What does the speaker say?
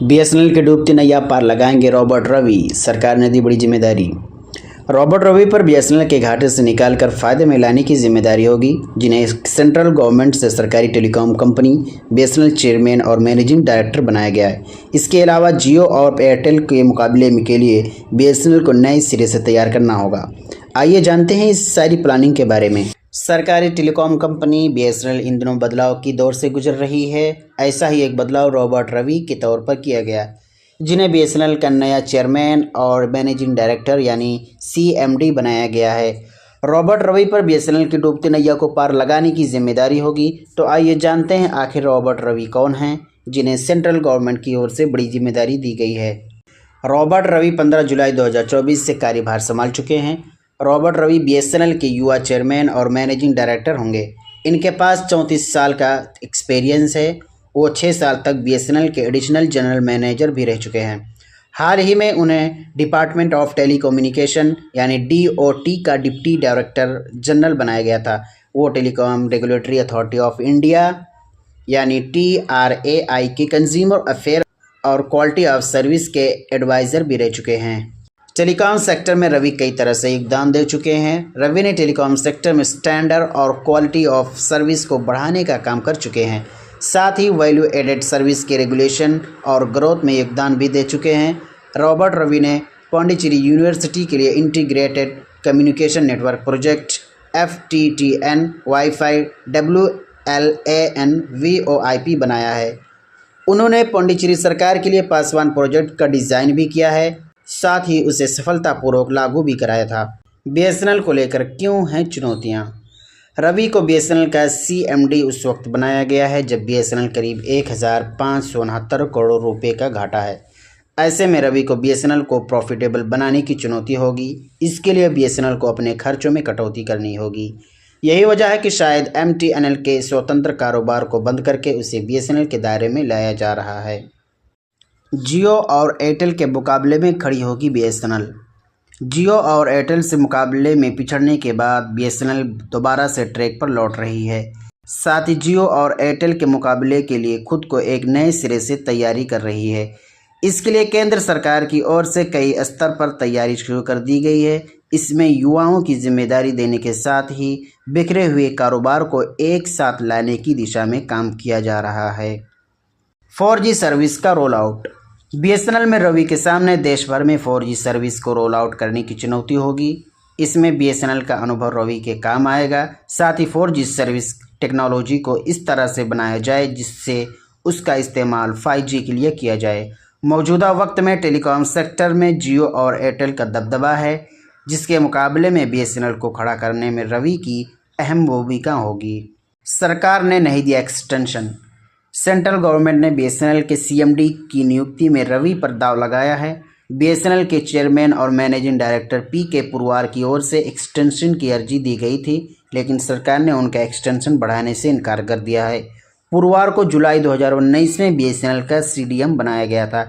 BSNL की डूबती नैया पार लगाएंगे रॉबर्ट रवि, सरकार ने दी बड़ी जिम्मेदारी। रॉबर्ट रवि पर बीएसएनएल के घाटे से निकालकर फायदे में लाने की जिम्मेदारी होगी, जिन्हें सेंट्रल गवर्नमेंट से सरकारी टेलीकॉम कंपनी बीएसएनएल चेयरमैन और मैनेजिंग डायरेक्टर बनाया गया है। इसके अलावा जियो और एयरटेल के मुकाबले के लिए बीएसएनएल को नए सिरे से तैयार करना होगा। आइए जानते हैं इस सारी प्लानिंग के बारे में। सरकारी टेलीकॉम कंपनी बीएसएनएल इन दिनों बदलाव की दौर से गुजर रही है। ऐसा ही एक बदलाव रॉबर्ट रवि के तौर पर किया गया, जिन्हें बीएसएनएल का नया चेयरमैन और मैनेजिंग डायरेक्टर यानी सीएमडी बनाया गया है। रॉबर्ट रवि पर बीएसएनएल की डूबती नैया को पार लगाने की जिम्मेदारी होगी। तो आइए जानते हैं आखिर रॉबर्ट रवि कौन हैं, जिन्हें सेंट्रल गवर्नमेंट की ओर से बड़ी जिम्मेदारी दी गई है। रॉबर्ट रवि 15 जुलाई 2024 से कार्यभार संभाल चुके हैं। रॉबर्ट रवि बीएसएनएल के युवा चेयरमैन और मैनेजिंग डायरेक्टर होंगे। इनके पास 34 साल का एक्सपीरियंस है। वो 6 साल तक बीएसएनएल के एडिशनल जनरल मैनेजर भी रह चुके हैं। हाल ही में उन्हें डिपार्टमेंट ऑफ टेलीकम्युनिकेशन यानी डीओटी का डिप्टी डायरेक्टर जनरल बनाया गया था। वो telecom regulatory authority of India यानी TRAI के कंज्यूमर अफेयर और क्वालिटी ऑफ सर्विस के एडवाइज़र भी रह चुके हैं। टेलीकॉम सेक्टर में रवि कई तरह से योगदान दे चुके हैं। रवि ने टेलीकॉम सेक्टर में स्टैंडर्ड और क्वालिटी ऑफ सर्विस को बढ़ाने का काम कर चुके हैं। साथ ही वैल्यू एडेड सर्विस के रेगुलेशन और ग्रोथ में योगदान भी दे चुके हैं। रॉबर्ट रवि ने पौंडीचेरी यूनिवर्सिटी के लिए integrated communication network project FTTN wifi WLAN VoIP बनाया है। उन्होंने पौंडीचेरी सरकार के लिए पासवान प्रोजेक्ट का डिज़ाइन भी किया है, साथ ही उसे सफलतापूर्वक लागू भी कराया था। बीएसएनएल को लेकर क्यों हैं चुनौतियां? रवि को बीएसएनएल का CMD उस वक्त बनाया गया है जब बीएसएनएल करीब 1569 करोड़ रुपए का घाटा है। ऐसे में रवि को बीएसएनएल को प्रॉफिटेबल बनाने की चुनौती होगी। इसके लिए बीएसएनएल को अपने खर्चों में कटौती करनी होगी। यही वजह है कि शायद MTNL के स्वतंत्र कारोबार को बंद करके उसे बीएसएनएल के दायरे में लाया जा रहा है। जियो और एयरटेल के मुकाबले में खड़ी होगी बीएसएनएल। जियो और एयरटेल से मुकाबले में पिछड़ने के बाद बीएसएनएल दोबारा से ट्रैक पर लौट रही है। साथ ही जियो और एयरटेल के मुकाबले के लिए खुद को एक नए सिरे से तैयारी कर रही है। इसके लिए केंद्र सरकार की ओर से कई स्तर पर तैयारी शुरू कर दी गई है। इसमें युवाओं की जिम्मेदारी देने के साथ ही बिखरे हुए कारोबार को एक साथ लाने की दिशा में काम किया जा रहा है। 4G सर्विस का रोल आउट। बीएसएनएल में रवि के सामने देश भर में 4G सर्विस को रोल आउट करने की चुनौती होगी। इसमें बीएसएनएल का अनुभव रवि के काम आएगा। साथ ही 4G सर्विस टेक्नोलॉजी को इस तरह से बनाया जाए जिससे उसका इस्तेमाल 5G के लिए किया जाए। मौजूदा वक्त में टेलीकॉम सेक्टर में जियो और एयरटेल का दबदबा है, जिसके मुकाबले में बीएसएनएल को खड़ा करने में रवि की अहम भूमिका होगी। सरकार ने नहीं दिया एक्सटेंशन। सेंट्रल गवर्नमेंट ने बीएसएनएल के CMD की नियुक्ति में रवि पर दांव लगाया है। बीएसएनएल के चेयरमैन और मैनेजिंग डायरेक्टर PK पुरवार की ओर से एक्सटेंशन की अर्जी दी गई थी, लेकिन सरकार ने उनका एक्सटेंशन बढ़ाने से इनकार कर दिया है। पुरवार को जुलाई 2019 में बीएसएनएल का CDM बनाया गया था।